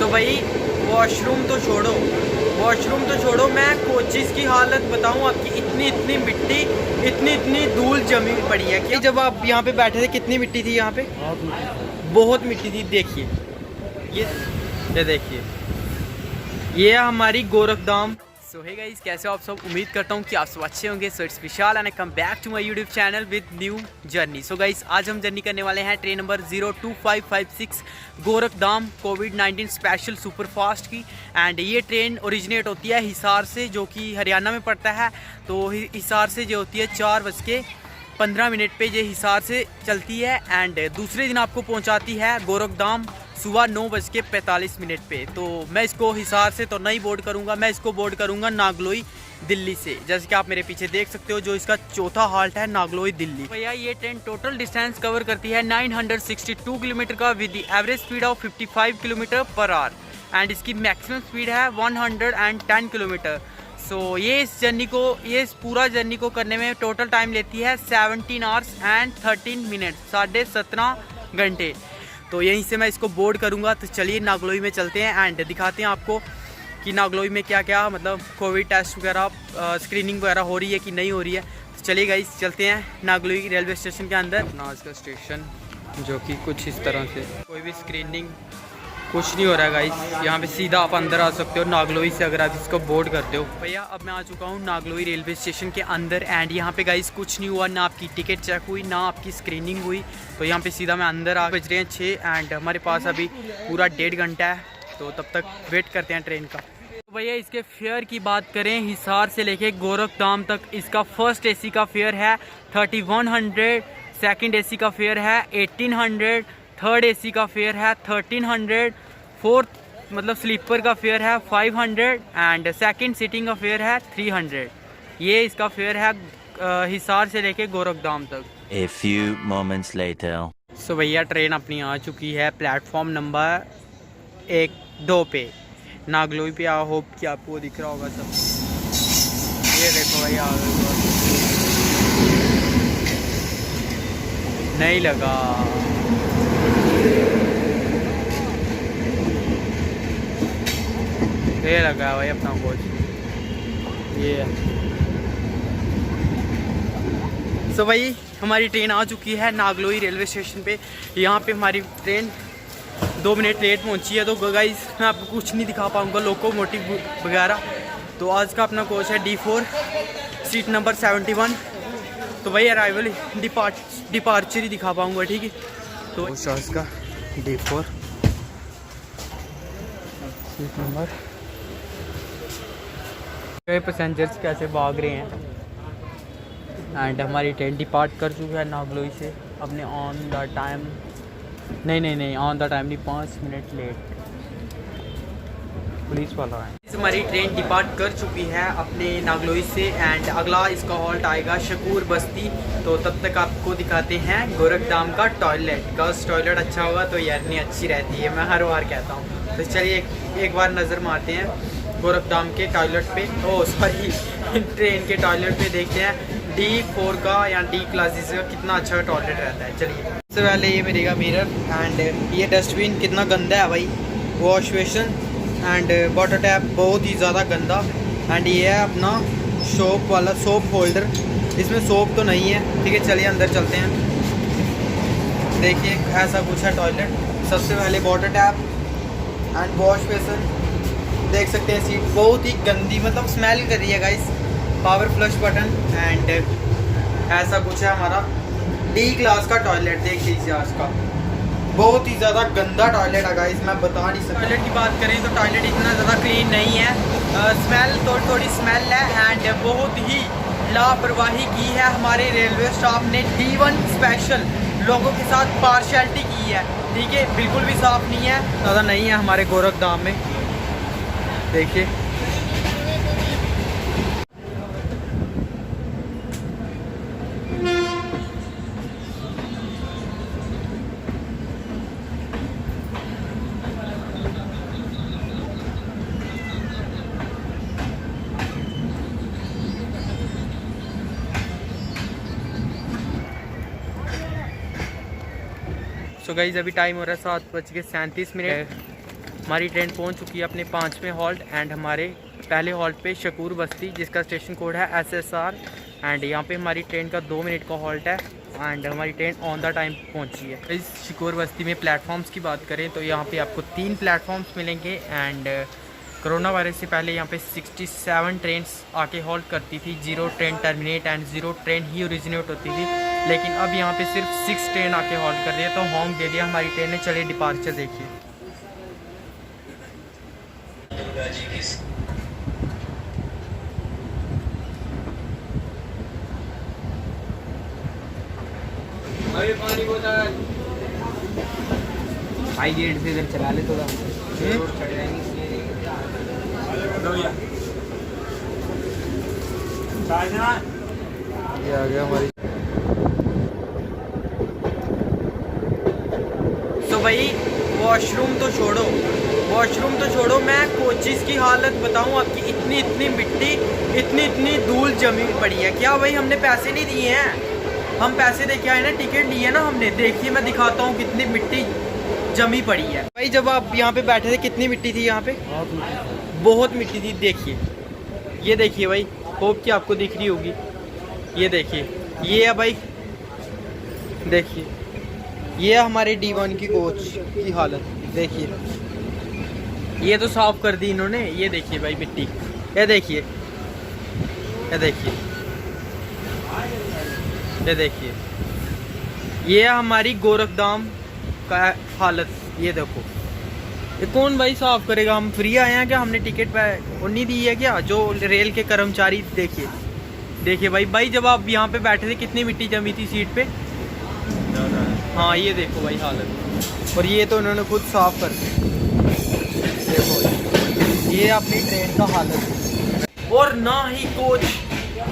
तो भाई वॉशरूम तो छोड़ो, मैं कोचिस की हालत बताऊं आपकी। इतनी मिट्टी, इतनी धूल जमी पड़ी है कि जब आप यहाँ पे बैठे थे कितनी मिट्टी थी यहाँ पे, बहुत मिट्टी थी। देखिए ये देखिए, ये है हमारी गोरखधाम। सो हे गाइस, कैसे हो आप सब? उम्मीद करता हूँ कि आप सब अच्छे होंगे। So it's Vishal and I come back to my YouTube channel with new journey. So guys, आज हम जर्नी करने वाले हैं ट्रेन नंबर 02556 गोरखधाम कोविड-19 स्पेशल सुपरफास्ट की। एंड ये ट्रेन ओरिजिनेट होती है हिसार से, जो कि हरियाणा में पड़ता है। तो हिसार से जो होती है 4:15 पे ये हिसार से चलती है। एंड दूसरे दिन आपको पहुँचाती है गोरखधाम सुबह 9:45 पे। तो मैं इसको हिसार से तो नहीं बोर्ड करूंगा, मैं इसको बोर्ड करूंगा नागलोई दिल्ली से। जैसे कि आप मेरे पीछे देख सकते हो, जो इसका चौथा हाल्ट है नागलोई दिल्ली। भैया ये ट्रेन टोटल डिस्टेंस कवर करती है 962 किलोमीटर का with the average speed of 55 kilometre per hour. And इसकी मैक्सिमम स्पीड है 110 किलोमीटर। सो ये इस पूरा जर्नी को करने में टोटल टाइम लेती है 17 आवर्स एंड 13 मिनट, 17.5 घंटे। तो यहीं से मैं इसको बोर्ड करूंगा। तो चलिए नागलोई में चलते हैं एंड दिखाते हैं आपको कि नागलोई में क्या क्या मतलब कोविड टेस्ट वगैरह, स्क्रीनिंग वगैरह हो रही है कि नहीं हो रही है। तो चलिए गाइस, चलते हैं नागलोई रेलवे स्टेशन के अंदर। अपना आज का स्टेशन जो कि कुछ इस तरह से, कोई भी स्क्रीनिंग कुछ नहीं हो रहा है गाइस। यहाँ पे सीधा आप अंदर आ सकते हो नागलोई से, अगर आप इसको बोर्ड करते हो। भैया अब मैं आ चुका हूँ नागलोई रेलवे स्टेशन के अंदर। एंड यहाँ पे गाइस कुछ नहीं हुआ, ना आपकी टिकट चेक हुई, ना आपकी स्क्रीनिंग हुई। तो यहाँ पे सीधा मैं अंदर आ, बज रहे हैं 6 एंड हमारे पास अभी पूरा 1.5 घंटा है। तो तब तक वेट करते हैं ट्रेन का। तो भैया इसके फेयर की बात करें, हिसार से लेके गोरखधाम तक इसका फर्स्ट AC का फेयर है 3100, सेकेंड AC का फेयर है 1800, थर्ड AC का फेयर है 1300, फोर्थ मतलब स्लीपर का फेयर है 500 एंड सेकंड सीटिंग का फेयर है 300। ये इसका फेयर है हिसार से लेके गोरखधाम तक। A few moments later. सो भैया ट्रेन अपनी आ चुकी है प्लेटफॉर्म नंबर 1-2 पे, नागलोई पे। आई होप कि आपको दिख रहा होगा सब। ये देखो भैया, नहीं लगा। ये लगा है भाई अपना कोच, ये। सो भाई हमारी ट्रेन आ चुकी है नागलोई रेलवे स्टेशन पे। यहाँ पे हमारी ट्रेन 2 मिनट लेट पहुँची है। तो गाइस मैं आपको कुछ नहीं दिखा पाऊँगा लोकोमोटिव वगैरह। तो आज का अपना कोच है D4, सीट नंबर 71। तो भाई अराइवल डिपार्चर ही दिखा पाऊँगा, ठीक है। तो आज का D4 सीट नंबर। पैसेंजर्स कैसे भाग रहे हैं। एंड हमारी ट्रेन डिपार्ट कर चुकी है नागलोई से अपने ऑन द टाइम। नहीं ऑन द टाइम नहीं, 5 मिनट लेट। पुलिस वाला है। हमारी ट्रेन डिपार्ट कर चुकी है अपने नागलोई से। एंड अगला इसका हॉल्ट आएगा शकूर बस्ती। तो तब तक आपको दिखाते हैं गोरखधाम का टॉयलेट। गर्ल्स टॉयलेट अच्छा होगा तो यारनी अच्छी रहती है, मैं हर बार कहता हूँ। तो चलिए एक बार नज़र मारते हैं गोरखधाम के टॉयलेट पे, ट्रेन के टॉयलेट पे। देखते हैं D4 का या D क्लासेस का कितना अच्छा टॉयलेट रहता है। चलिए सबसे पहले ये मिलेगा मिरर। एंड ये डस्टबिन कितना गंदा है भाई, wash basin and water tap बहुत ही ज़्यादा गंदा। एंड ये है अपना सोप वाला सोप होल्डर, इसमें सोप तो नहीं है, ठीक है। चलिए अंदर चलते हैं। देखिए ऐसा कुछ है टॉयलेट। सबसे पहले water tap and wash basin देख सकते हैं। सीट बहुत ही गंदी, मतलब स्मेल कर रही है guys. Power flush button and ऐसा कुछ है हमारा D क्लास का टॉयलेट। देख लीजिए आज का बहुत ही ज़्यादा गंदा टॉयलेट है गाइस, मैं बता नहीं सकता। टॉयलेट की बात करें तो टॉयलेट इतना ज़्यादा क्लीन नहीं है, स्मेल थोड़ी स्मेल है। एंड बहुत ही लापरवाही की है हमारे रेलवे स्टाफ ने। D1 स्पेशल लोगों के साथ पार्शियलिटी की है, ठीक है। बिल्कुल भी साफ़ नहीं है, ज़्यादा नहीं है हमारे गोरखधाम में। देखिए सो गाइस अभी टाइम हो रहा है 7:37। हमारी ट्रेन पहुंच चुकी है अपने 5वें हॉल्ट एंड हमारे पहले हॉल्ट पे शकूर बस्ती जिसका स्टेशन कोड है SSR एंड यहाँ पे हमारी ट्रेन का 2 मिनट का हॉल्ट है एंड हमारी ट्रेन ऑन द टाइम पहुंची है। इस शकूर बस्ती में प्लेटफॉर्म्स की बात करें तो यहाँ पे आपको 3 प्लेटफॉर्म्स मिलेंगे एंड कोरोना वायरस से पहले यहाँ पे 67 ट्रेन आके हॉल्ट करती थी, 0 train terminate and 0 train he originate होती थी, लेकिन अब यहाँ पे सिर्फ 6 ट्रेन आके हॉल्ट कर रही है। तो हॉन्क दे दिया हमारी ट्रेन ने, चले डिपार्चर देखिए। पानी बोतल हाई गेट से इधर चला ले थोड़ा, ये आ गया हमारी। तो भाई वॉशरूम तो छोड़ो, मैं कोचिस की हालत बताऊं आपकी, इतनी इतनी मिट्टी, इतनी धूल जमी पड़ी है। क्या भाई हमने पैसे नहीं दिए हैं? हम पैसे दे के आए ना, टिकट लिए ना हमने। देखिए मैं दिखाता हूँ कितनी मिट्टी जमी पड़ी है। भाई जब आप यहाँ पे बैठे थे कितनी मिट्टी थी यहाँ पे? बहुत मिट्टी थी। देखिए, ये देखिए भाई, होप कि आपको दिख रही होगी। ये देखिए, ये है भाई, देखिए ये है हमारे D1 की कोच की हालत। देखिए ये तो साफ कर दी इन्होंने। ये देखिए भाई मिट्टी, ये देखिए, ये देखिए, ये देखिए, ये है हमारी गोरखधाम का हालत। ये देखो, ये कौन भाई साफ करेगा? हम फ्री आए हैं क्या? हमने टिकट नहीं दी है क्या? जो रेल के कर्मचारी, देखिए देखिए भाई जब आप यहाँ पे बैठे थे कितनी मिट्टी जमी थी सीट पे। हाँ ये देखो भाई हालत, और ये तो उन्होंने खुद साफ कर दी। देखो ये अपनी ट्रेन का हालत। और ना ही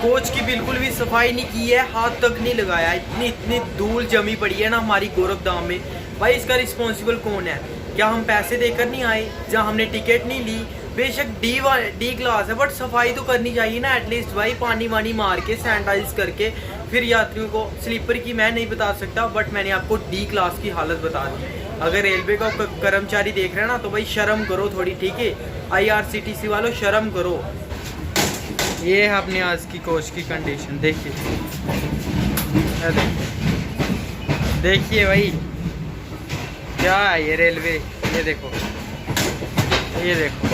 कोच की बिल्कुल भी सफाई नहीं की है, हाथ तक नहीं लगाया। इतनी धूल जमी पड़ी है ना हमारी गोरखधाम में। भाई इसका रिस्पॉन्सिबल कौन है? क्या हम पैसे देकर नहीं आए? जहाँ हमने टिकट नहीं ली, बेशक D क्लास है, बट सफाई तो करनी चाहिए ना एटलीस्ट भाई। पानी वानी मार के सैनिटाइज करके फिर यात्रियों को। स्लीपर की मैं नहीं बता सकता, बट मैंने आपको D क्लास की हालत बता दी। अगर रेलवे का कर्मचारी देख रहे हैं ना तो भाई शर्म करो थोड़ी, ठीक है? IRCTC वालों शर्म करो। ये है अपने आज की कोच की कंडीशन। देखिए देखिए भाई क्या है ये रेलवे। ये देखो, ये देखो,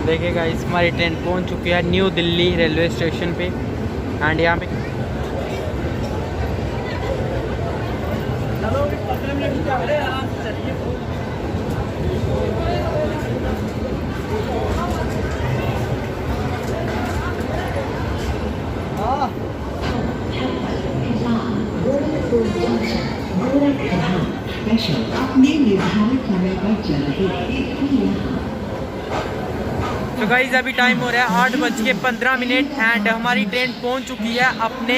देखिए गाइस हमारी ट्रेन पहुंच चुकी है न्यू दिल्ली रेलवे स्टेशन पे एंड यहाँ पे अपने निर्धारित समय पर चला। तो गाइस अभी टाइम हो रहा है 8:15 एंड हमारी ट्रेन पहुंच चुकी है अपने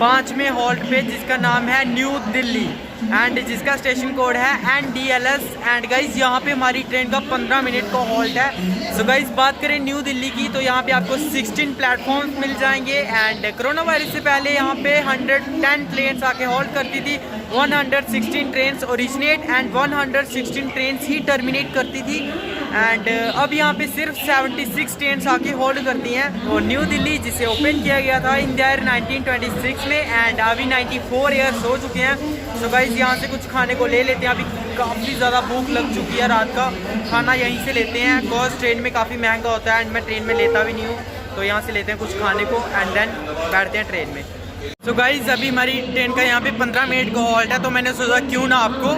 5वें हॉल्ट पे जिसका नाम है न्यू दिल्ली एंड जिसका स्टेशन कोड है NDLS। एंड गाइस यहाँ पे हमारी ट्रेन का 15 मिनट का हॉल्ट है। सो गाइस बात करें न्यू दिल्ली की तो यहाँ पे आपको 16 प्लेटफॉर्म्स मिल जाएंगे एंड कोरोना वायरस से पहले यहाँ पे 110 ट्रेन आके हॉल्ट करती थी। 116 train originate and 116 train he terminate करती थी एंड अब यहाँ पे सिर्फ 76 ट्रेन आके होल्ड करती हैं। और न्यू दिल्ली जिसे ओपन किया गया था इन द ईयर 1926 में एंड अभी 94 ईयर्स हो चुके हैं। सो गाइस यहाँ से कुछ खाने को ले लेते हैं। अभी काफ़ी ज़्यादा भूख लग चुकी है, रात का खाना यहीं से लेते हैं बिकॉज ट्रेन में काफ़ी महंगा होता है एंड मैं ट्रेन में लेता भी नहीं हूँ। तो यहाँ से लेते हैं कुछ खाने को एंड देन बैठते हैं ट्रेन में। तो गाइस अभी हमारी ट्रेन का यहाँ पे 15 मिनट का हॉल्ट है तो मैंने सोचा क्यों ना आपको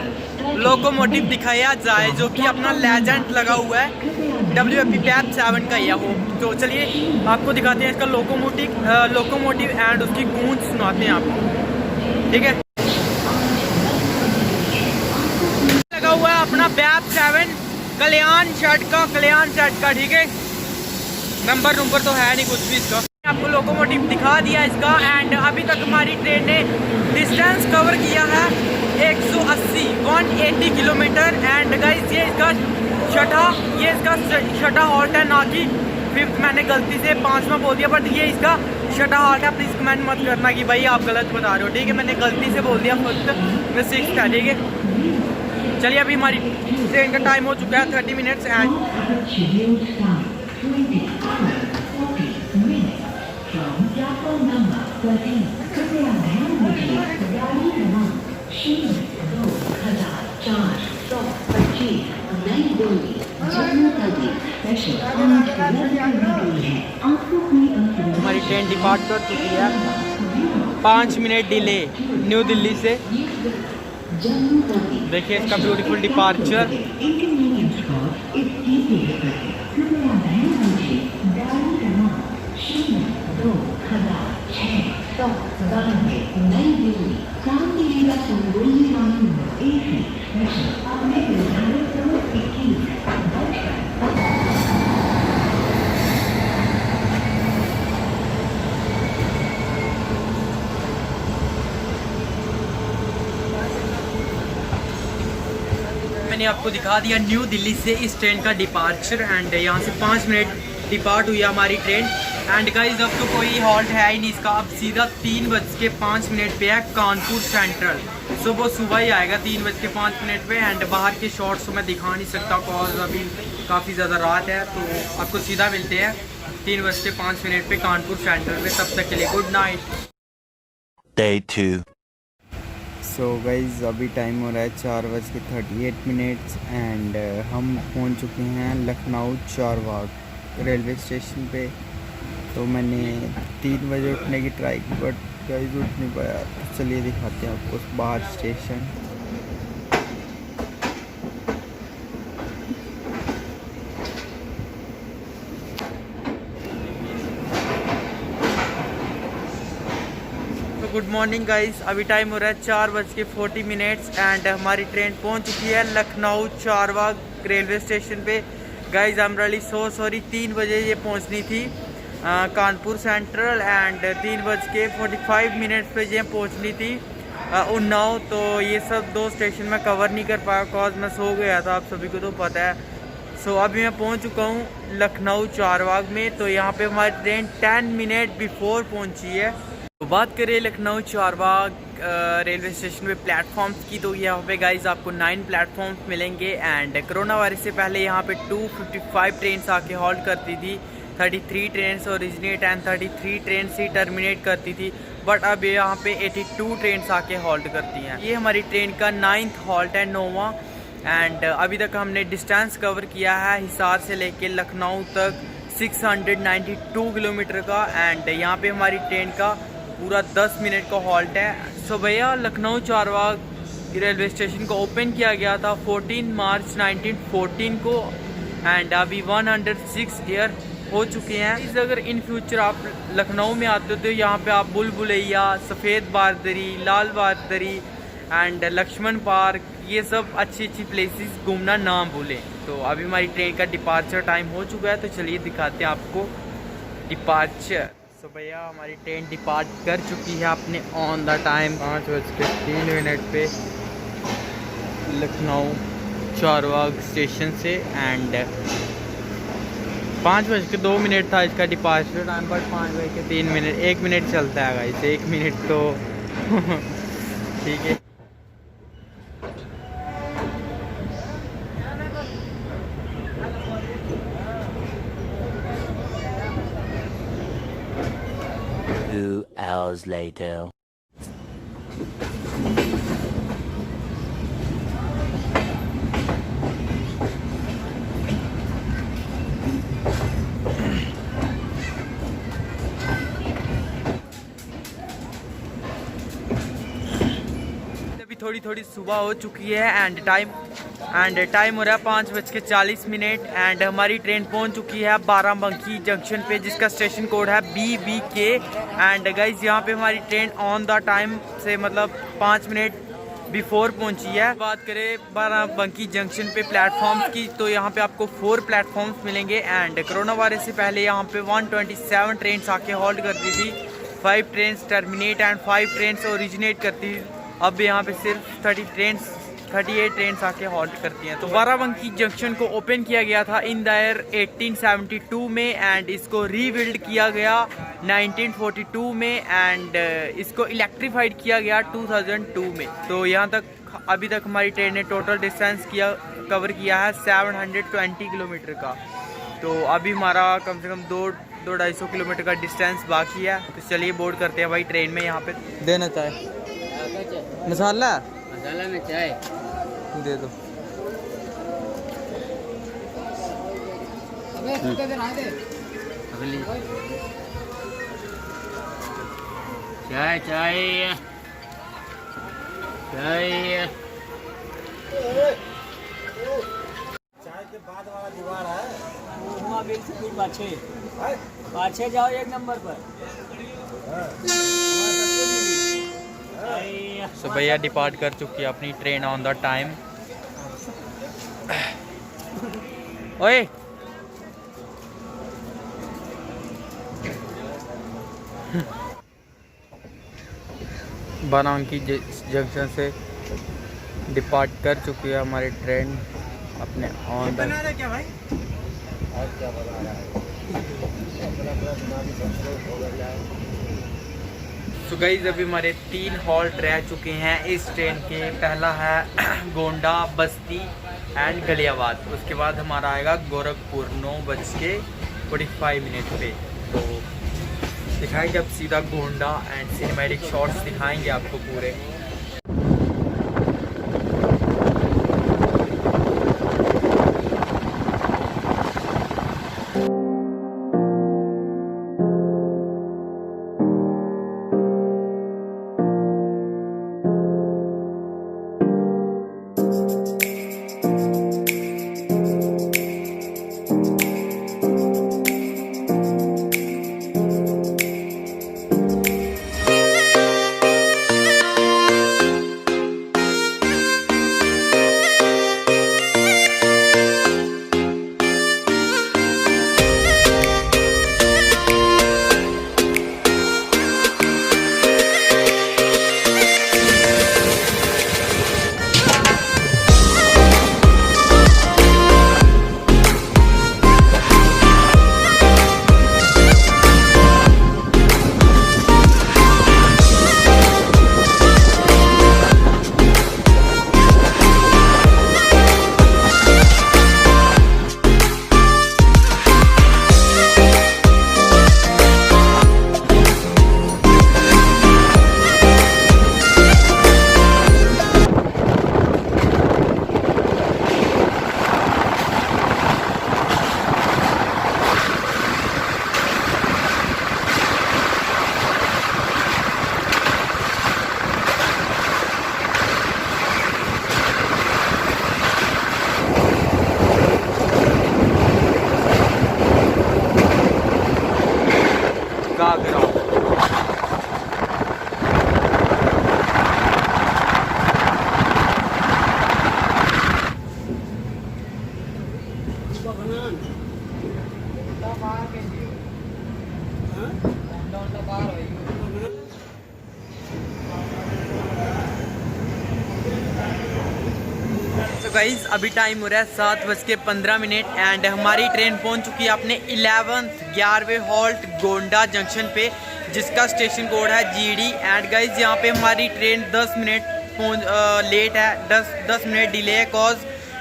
लोकोमोटिव दिखाया जाए जो कि अपना लेजेंड लगा हुआ है WFP PAP 7 का यह हो। तो चलिए आपको दिखाते हैं इसका लोकोमोटिव एंड उसकी गूंज सुनाते हैं आपको, ठीक है? बैप 7 कल्याण शर्ट का ठीक है। नंबर तो है नहीं कुछ भी इसका। आपको लोकोमोटिव दिखा दिया इसका। एंड अभी तक हमारी ट्रेन ने डिस्टेंस कवर किया है 180 किलोमीटर। एंड गाइस ये इसका छठा हॉल्ट है, ना कि 5th। मैंने गलती से 5वां बोल दिया, बट ये इसका छठा हॉल्ट है। प्लीज़ कमेंट मत करना कि भाई आप गलत बता रहे हो, ठीक है। मैंने गलती से बोल दिया 5th में 6th है, ठीक है। चलिए अभी हमारी ट्रेन का टाइम हो चुका है 30 minutes. And scheduled time 20 hours 40 minutes from platform number 13. कृपया ध्यान दीजिए गाड़ी क्रमांक 02/425 नई दिल्ली जम्मू तवी स्पेशल आज रद्द कर दी गई है। आपको कोई असुविधा हमारी ट्रेन डिपार्ट कर चुकी है 5 मिनट डिले न्यू दिल्ली से। जम्मू तवी देखिए इसका beautiful departure. inconvenience cause is deeply regretted. कृपया ध्यान दीजिए गाड़ी क्रमांक 02/692 नई दिल्ली कामगिरीला संगोली मार्ग नंबर 1 स्पेशल अपने निर्धारित समय 21 मैंने आपको दिखा दिया न्यू दिल्ली से इस ट्रेन का डिपार्चर। एंड यहाँ से 5 मिनट डिपार्ट हुई हमारी ट्रेन। एंड गाइस अब तो कोई हॉल्ट है ही नहीं इसका। अब सीधा 3:05 पे है कानपुर सेंट्रल। सुबह ही आएगा 3:05 पे। एंड बाहर के शॉट्स तो मैं दिखा नहीं सकता कॉज अभी काफ़ी ज़्यादा रात है। तो आपको सीधा मिलते हैं 3:05 पे कानपुर सेंट्रल में। तब तक के लिए good night. Day 2. So guys अभी टाइम हो रहा है 4:38। एंड हम पहुंच चुके हैं लखनऊ चारबाग रेलवे स्टेशन पे। तो मैंने 3 बजे उठने की ट्राई की, बट गाइज़ उठ नहीं पाया। तो चलिए दिखाते हैं आपको बाहर स्टेशन। गुड मॉर्निंग गाइस, अभी टाइम हो रहा है 4:40। एंड हमारी ट्रेन पहुंच चुकी है लखनऊ चारबाग रेलवे स्टेशन पे। Guys I am really so sorry. 3 बजे ये पहुंचनी थी कानपुर सेंट्रल। एंड 3:45 पे ये पहुंचनी थी उन्नाव। तो ये सब 2 स्टेशन में कवर नहीं कर पाया कॉज मैं सो गया था, आप सभी को तो पता है। सो अभी मैं पहुंच चुका हूँ लखनऊ चारबाग में। तो यहाँ पे हमारी ट्रेन 10 मिनट बिफोर पहुंची है। तो बात करें लखनऊ चारबाग रेलवे स्टेशन पे प्लेटफॉर्म्स की, तो यहाँ पे गाइस आपको 9 प्लेटफॉर्म्स मिलेंगे। एंड कोरोना वायरस से पहले यहाँ पे 255 ट्रेन आके हॉल्ट करती थी। 33 train originate and 33 train he terminate करती थी। बट अब यहाँ पे 82 ट्रेन आके हॉल्ट करती हैं। ये हमारी ट्रेन का 9th हॉल्ट है, 9वां। एंड अभी तक हमने डिस्टेंस कवर किया है हिसार से लेके लखनऊ तक 692 किलोमीटर का। एंड यहाँ पे हमारी ट्रेन का पूरा 10 मिनट का हॉल्ट है। सो भैया लखनऊ चारबाग रेलवे स्टेशन को ओपन किया गया था 14 मार्च 1914 को। एंड अभी 106 ईयर हो चुके हैं। अगर इन फ्यूचर आप लखनऊ में आते हो तो यहाँ पे आप बुलबुलैया, सफ़ेद बारदरी, लाल बारदरी एंड लक्ष्मण पार्क, ये सब अच्छी प्लेसेस घूमना ना भूलें। तो अभी हमारी ट्रेन का डिपार्चर टाइम हो चुका है। तो चलिए दिखाते हैं आपको डिपार्चर। तो भैया हमारी ट्रेन डिपार्ट कर चुकी है अपने ऑन द टाइम 5:03 पे लखनऊ चारबाग स्टेशन से। एंड 5:02 था इसका डिपार्चर टाइम, बट 5:03 1 मिनट चलता है गाइस। 1 मिनट तो ठीक है। Two hours later. अभी थोड़ी सुबह हो चुकी है। एंड टाइम हो रहा है 5:40। एंड हमारी ट्रेन पहुंच चुकी है बाराबंकी जंक्शन पे, जिसका स्टेशन कोड है BBK। एंड गाइज यहाँ पे हमारी ट्रेन ऑन द टाइम से मतलब 5 मिनट बिफोर पहुंची है। बात करें बाराबंकी जंक्शन पे प्लेटफॉर्म्स की, तो यहाँ पे आपको 4 प्लेटफॉर्म्स मिलेंगे। एंड कोरोना वायरस से पहले यहाँ पे 127 ट्रेन आके होल्ड करती थी, 5 train terminate and 5 train originate करती थी। अब यहाँ पे सिर्फ 38 ट्रेन आके होल्ड करती हैं। तो बाराबंकी जंक्शन को ओपन किया गया था इन द ईयर 1872 में एंड इसको रीबिल्ड किया गया 1942 में एंड इसको इलेक्ट्रीफाइड किया गया 2002 में। तो यहाँ तक अभी तक हमारी ट्रेन ने टोटल डिस्टेंस कवर किया है 720 किलोमीटर का। तो अभी हमारा कम से कम 200-250 किलोमीटर का डिस्टेंस बाकी है। तो चलिए बोर्ड करते हैं भाई ट्रेन में। यहाँ पे देना चाहे मसाला में चाय दे दो। अगली चाय चाय चाय के बाद वाला दीवार है वहाँ बिल्कुल पाछे जाओ 1 नंबर पर। सो भैया डिपार्ट कर चुकी है अपनी ट्रेन ऑन द टाइम। ओए बाराबंकी जंक्शन से डिपार्ट कर चुकी है हमारी ट्रेन अपने ऑन द। क्या भाई और क्या बना रहा है सो गाइस अभी हमारे 3 हॉल्ट रह चुके हैं इस ट्रेन के। पहला है गोंडा, बस्ती एंड गलियाबाद। उसके बाद हमारा आएगा गोरखपुर 9:45 पे। तो दिखाएंगे अब सीधा गोंडा एंड सिनेमैटिक शॉट्स दिखाएंगे आपको पूरे। गाइज अभी टाइम हो रहा है 7:15 एंड हमारी ट्रेन पहुंच चुकी है अपने 11वें हॉल्ट गोंडा जंक्शन पे, जिसका स्टेशन कोड है GD। एंड गाइज यहाँ पे हमारी ट्रेन 10 मिनट लेट है, 10 मिनट डिले है। कॉज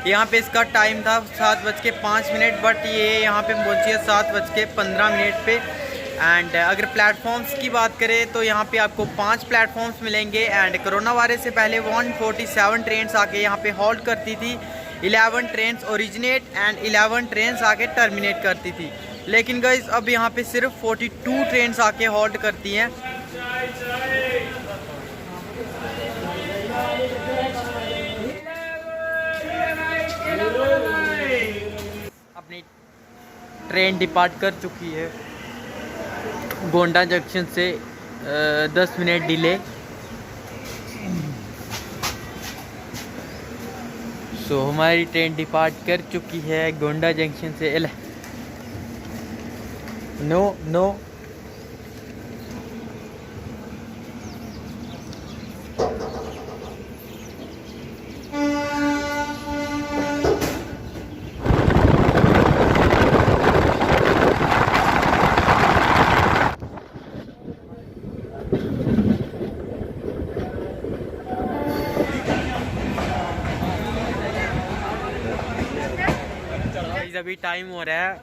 यहाँ पे इसका टाइम था 7:05, बट ये यहाँ पे पहुंची है 7:15 पे। एंड अगर प्लेटफॉर्म्स की बात करें तो यहाँ पे आपको 5 प्लेटफॉर्म्स मिलेंगे। एंड कोरोना वायरस से पहले 147 ट्रेन आके यहाँ पे हॉल्ट करती थी, 11 ट्रेन ओरिजिनेट एंड 11 ट्रेन आके टर्मिनेट करती थी। लेकिन गाइस अब यहाँ पे सिर्फ 42 ट्रेन आके हॉल्ट करती हैं। अपनी ट्रेन डिपार्ट कर चुकी है गोंडा जंक्शन से 10 मिनट डिले। सो हमारी ट्रेन डिपार्ट कर चुकी है गोंडा जंक्शन से। नो नो अभी टाइम हो रहा है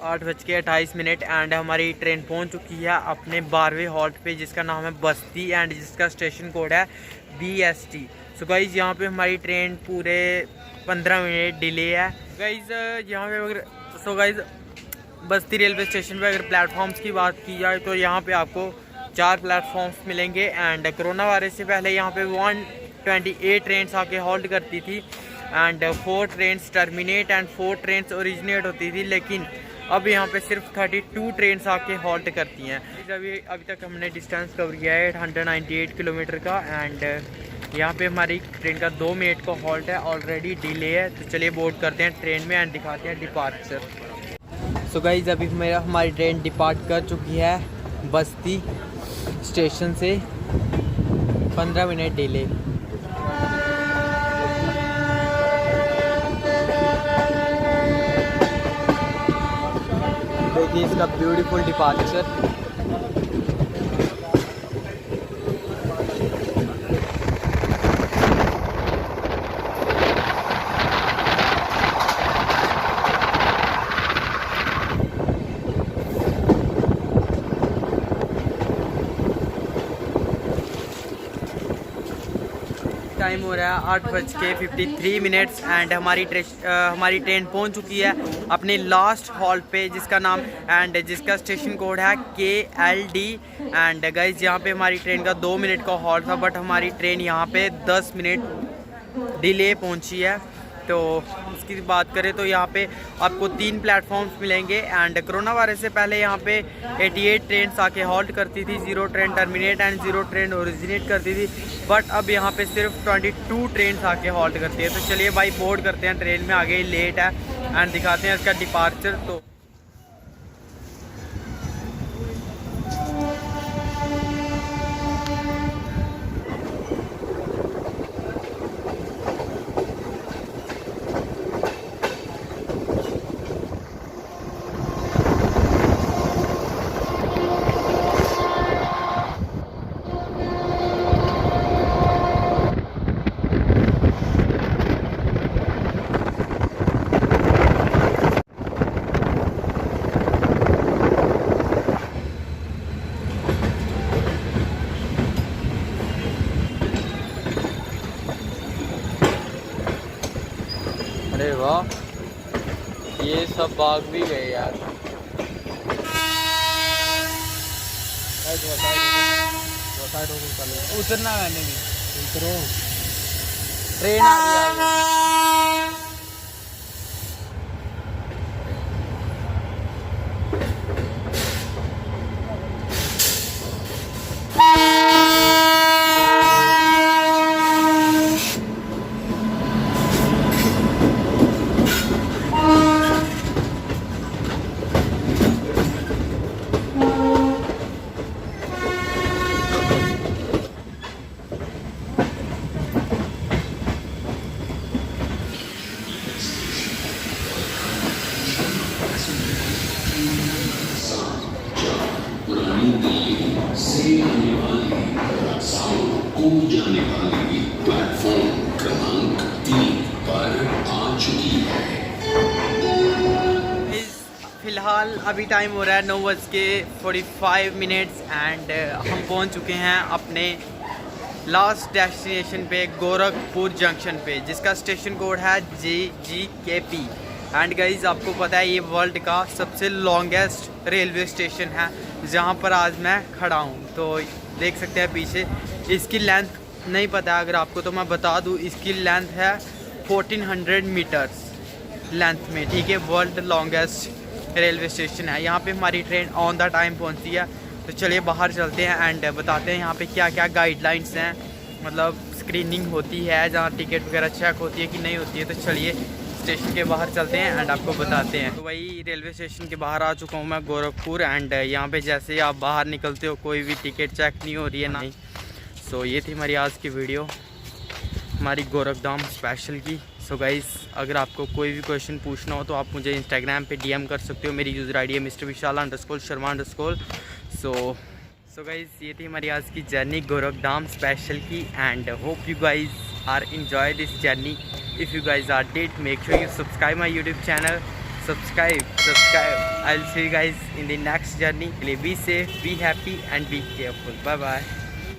8:28 एंड हमारी ट्रेन पहुंच चुकी है अपने 12वें हॉल्ट पे, जिसका नाम है बस्ती एंड जिसका स्टेशन कोड है BST। सो गाइज यहाँ पे हमारी ट्रेन पूरे 15 मिनट डिले है गाइज यहाँ पे। अगर गाइज बस्ती रेलवे स्टेशन पे अगर प्लेटफॉर्म्स की बात की जाए तो यहाँ पे आपको 4 प्लेटफॉर्म्स मिलेंगे एंड कोरोना वायरस से पहले यहाँ पे 128 ट्रेन आके हॉल्ट करती थी and 4 trains terminate and 4 trains originate होती थी, लेकिन अब यहाँ पे सिर्फ 32 ट्रेन्स आके हॉल्ट करती हैं। अभी तक हमने डिस्टेंस कवर किया है 898 किलोमीटर का एंड यहाँ पे हमारी ट्रेन का 2 मिनट का हॉल्ट है, ऑलरेडी डिले है। तो चलिए बोर्ड करते हैं ट्रेन में एंड दिखाते हैं डिपार्चर। सो गाइज अभी हमारी ट्रेन डिपार्ट कर चुकी है बस्ती स्टेशन से, 15 मिनट डिले। देखिए इसका ब्यूटीफुल डिपार्चर। टाइम हो रहा है 8:53 एंड हमारी ट्रेन पहुंच चुकी है अपने लास्ट हॉल्ट पे, जिसका नाम एंड जिसका स्टेशन कोड है KLD। एंड गाइज यहाँ पे हमारी ट्रेन का 2 मिनट का हॉल्ट था, बट हमारी ट्रेन यहाँ पे 10 मिनट डिले पहुंची है। तो उसकी बात करें तो यहाँ पे आपको 3 प्लेटफॉर्म्स मिलेंगे एंड कोरोना वायरस से पहले यहाँ पे 88 ट्रेन आके हॉल्ट करती थी, 0 train terminate and 0 train originate करती थी, बट अब यहाँ पे सिर्फ 22 ट्रेन आके हॉल्ट करती है। तो चलिए भाई बोर्ड करते हैं ट्रेन में, आगे लेट है एंड दिखाते हैं इसका डिपार्चर। तो अरे वाह, ये सब भाग भी गए यार। उतरना मैंने भी, उतरो, ट्रेन आ रही है। जाने वाली प्लेटफॉर्म क्रमांक 3 पर आ चुकी है। फिलहाल अभी टाइम हो रहा है 9:45 एंड हम पहुंच चुके हैं अपने लास्ट डेस्टिनेशन पे, गोरखपुर जंक्शन पे, जिसका स्टेशन कोड है GGKP। एंड गाइज आपको पता है ये वर्ल्ड का सबसे लॉन्गेस्ट रेलवे स्टेशन है, जहाँ पर आज मैं खड़ा हूँ। तो देख सकते हैं पीछे, इसकी लेंथ नहीं पता अगर आपको तो मैं बता दूँ, इसकी लेंथ है 1400 मीटर्स लेंथ में, ठीक है। वर्ल्ड लॉन्गेस्ट रेलवे स्टेशन है। यहाँ पे हमारी ट्रेन ऑन द टाइम पहुँचती है। तो चलिए बाहर चलते हैं एंड बताते हैं यहाँ पे क्या क्या गाइडलाइंस हैं मतलब स्क्रीनिंग होती है, जहाँ टिकट वगैरह चेक होती है कि नहीं होती है। तो चलिए स्टेशन के बाहर चलते हैं एंड आपको बताते हैं। तो वही रेलवे स्टेशन के बाहर आ चुका हूँ मैं गोरखपुर एंड यहाँ पे जैसे ही आप बाहर निकलते हो कोई भी टिकट चेक नहीं हो रही है नहीं। सो ये थी हमारी आज की वीडियो हमारी गोरखधाम स्पेशल की। सो गाइस अगर आपको कोई भी क्वेश्चन पूछना हो तो आप मुझे इंस्टाग्राम पे डीएम कर सकते हो। मेरी यूज़र आईडी है Mr.Vishal_Sharma_। सो गाइस ये थी हमारी आज की जर्नी गोरखधाम स्पेशल की and hope you guys are enjoy this journey. If you guys are did, make sure you subscribe my YouTube channel. Subscribe. I'll see you guys in the next journey. Be safe, be happy and be careful. Bye bye.